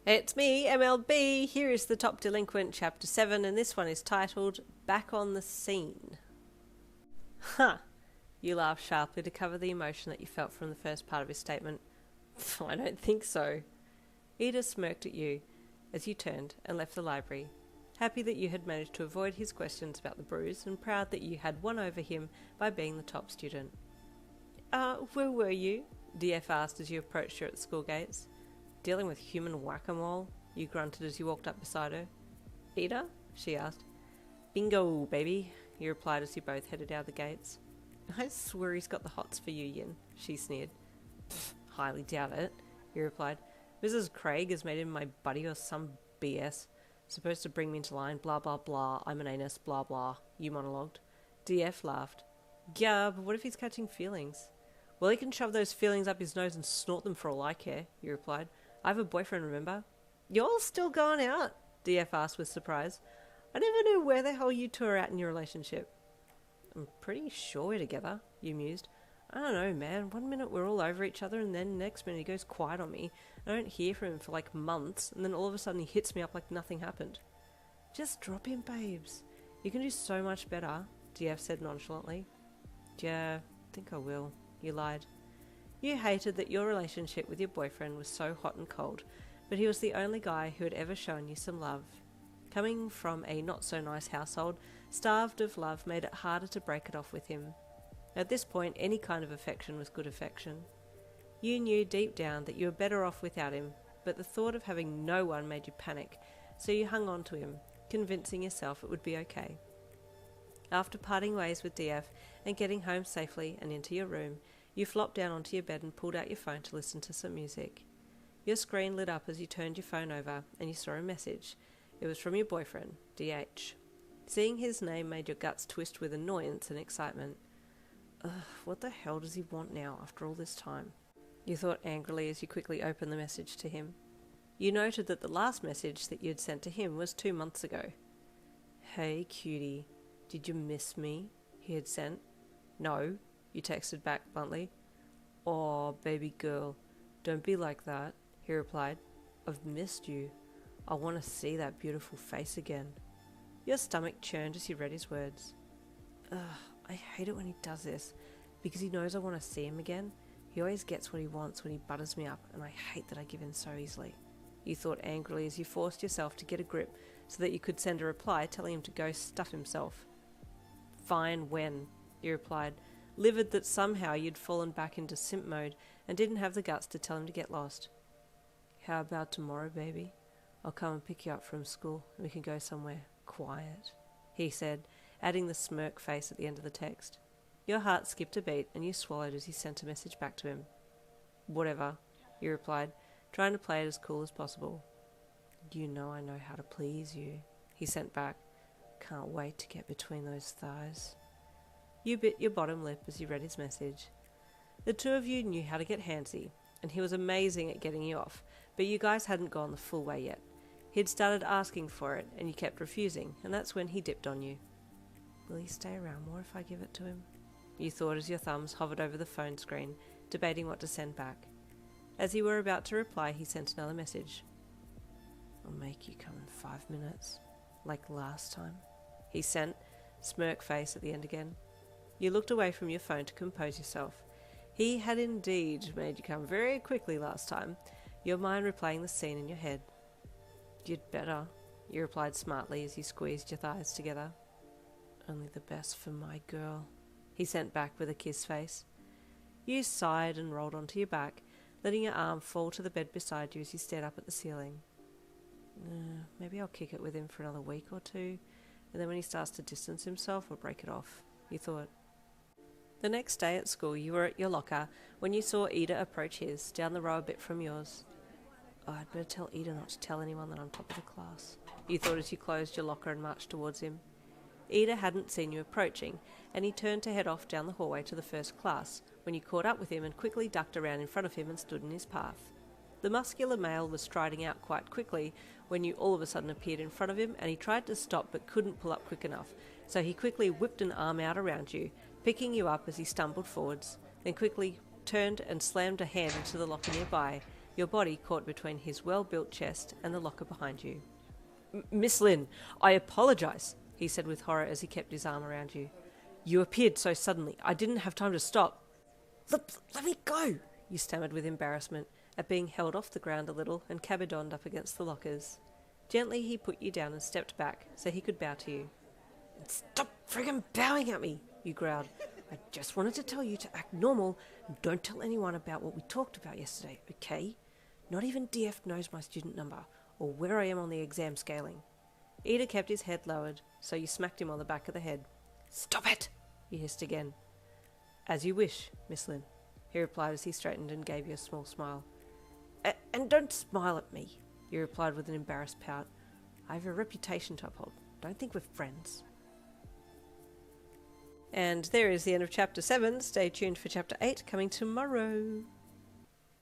It's me, MLB. Here is the Top Delinquent, Chapter 7, and this one is titled Back on the Scene. Huh. You laughed sharply to cover the emotion that you felt from the first part of his statement. I don't think so. Iida smirked at you as you turned and left the library, happy that you had managed to avoid his questions about the bruise and proud that you had won over him by being the top student. Where were you? DF asked as you approached her at the school gates. Dealing with human whack-a-mole, you grunted as you walked up beside her. Iida? She asked. Bingo, baby, you replied as you both headed out the gates. I swear he's got the hots for you, Yin, she sneered. Highly doubt it, he replied. Mrs. Craig has made him my buddy or some BS. Supposed to bring me into line, blah blah blah, I'm an anus, blah blah, you monologued. DF laughed. Yeah, but what if he's catching feelings? Well, he can shove those feelings up his nose and snort them for all I care, you replied. I have a boyfriend, remember? You're still going out? DF asked with surprise. I never knew where the hell you two are at in your relationship. I'm pretty sure we're together, you mused. I don't know, man. One minute we're all over each other and then next minute he goes quiet on me. I don't hear from him for like months and then all of a sudden he hits me up like nothing happened. Just drop him, babes. You can do so much better, DF said nonchalantly. Yeah, I think I will, you lied. You hated that your relationship with your boyfriend was so hot and cold, but he was the only guy who had ever shown you some love. Coming from a not-so-nice household, starved of love made it harder to break it off with him. At this point, any kind of affection was good affection. You knew deep down that you were better off without him, but the thought of having no one made you panic, so you hung on to him, convincing yourself it would be okay. After parting ways with DF and getting home safely and into your room, you flopped down onto your bed and pulled out your phone to listen to some music. Your screen lit up as you turned your phone over and you saw a message. It was from your boyfriend, DH. Seeing his name made your guts twist with annoyance and excitement. Ugh, what the hell does he want now after all this time? You thought angrily as you quickly opened the message to him. You noted that the last message that you had sent to him was 2 months ago. Hey cutie, did you miss me? He had sent. No, you texted back bluntly. Aw, baby girl, don't be like that, he replied. I've missed you. I want to see that beautiful face again. Your stomach churned as you read his words. Ugh, I hate it when he does this, because he knows I want to see him again. He always gets what he wants when he butters me up, and I hate that I give in so easily. You thought angrily as you forced yourself to get a grip so that you could send a reply telling him to go stuff himself. Fine when, he replied, livid that somehow you'd fallen back into simp mode and didn't have the guts to tell him to get lost. How about tomorrow, baby? I'll come and pick you up from school and we can go somewhere quiet, he said, adding the smirk face at the end of the text. Your heart skipped a beat and you swallowed as he sent a message back to him. Whatever, you replied, trying to play it as cool as possible. You know I know how to please you, he sent back. Can't wait to get between those thighs. You bit your bottom lip as you read his message. The two of you knew how to get handsy, and he was amazing at getting you off, but you guys hadn't gone the full way yet. He'd started asking for it, and you kept refusing, and that's when he dipped on you. Will he stay around more if I give it to him? You thought as your thumbs hovered over the phone screen, debating what to send back. As you were about to reply, he sent another message. I'll make you come in 5 minutes, like last time, he sent, smirk face at the end again. You looked away from your phone to compose yourself. He had indeed made you come very quickly last time, your mind replaying the scene in your head. You'd better, you replied smartly as you squeezed your thighs together. Only the best for my girl, he sent back with a kiss face. You sighed and rolled onto your back, letting your arm fall to the bed beside you as you stared up at the ceiling. Maybe I'll kick it with him for another week or two, and then when he starts to distance himself, I'll break it off, you thought. The next day at school, you were at your locker when you saw Iida approach his, down the row a bit from yours. Oh, I'd better tell Iida not to tell anyone that I'm top of the class, you thought as you closed your locker and marched towards him. Iida hadn't seen you approaching, and he turned to head off down the hallway to the first class, when you caught up with him and quickly ducked around in front of him and stood in his path. The muscular male was striding out quite quickly when you all of a sudden appeared in front of him, and he tried to stop but couldn't pull up quick enough, so he quickly whipped an arm out around you, picking you up as he stumbled forwards, then quickly turned and slammed a hand into the locker nearby, your body caught between his well-built chest and the locker behind you. Miss Lynn, I apologise, he said with horror as he kept his arm around you. You appeared so suddenly. I didn't have time to stop. Let me go, you stammered with embarrassment at being held off the ground a little and cabedoned up against the lockers. Gently he put you down and stepped back so he could bow to you. Stop friggin' bowing at me, you growled. I just wanted to tell you to act normal and don't tell anyone about what we talked about yesterday, okay? Not even DF knows my student number or where I am on the exam scaling. Iida kept his head lowered, so you smacked him on the back of the head. Stop it, he hissed again. As you wish, Miss Lynn, he replied as he straightened and gave you a small smile. And don't smile at me, you replied with an embarrassed pout. I have a reputation to uphold. Don't think we're friends. And there is the end of Chapter 7. Stay tuned for Chapter 8 coming tomorrow.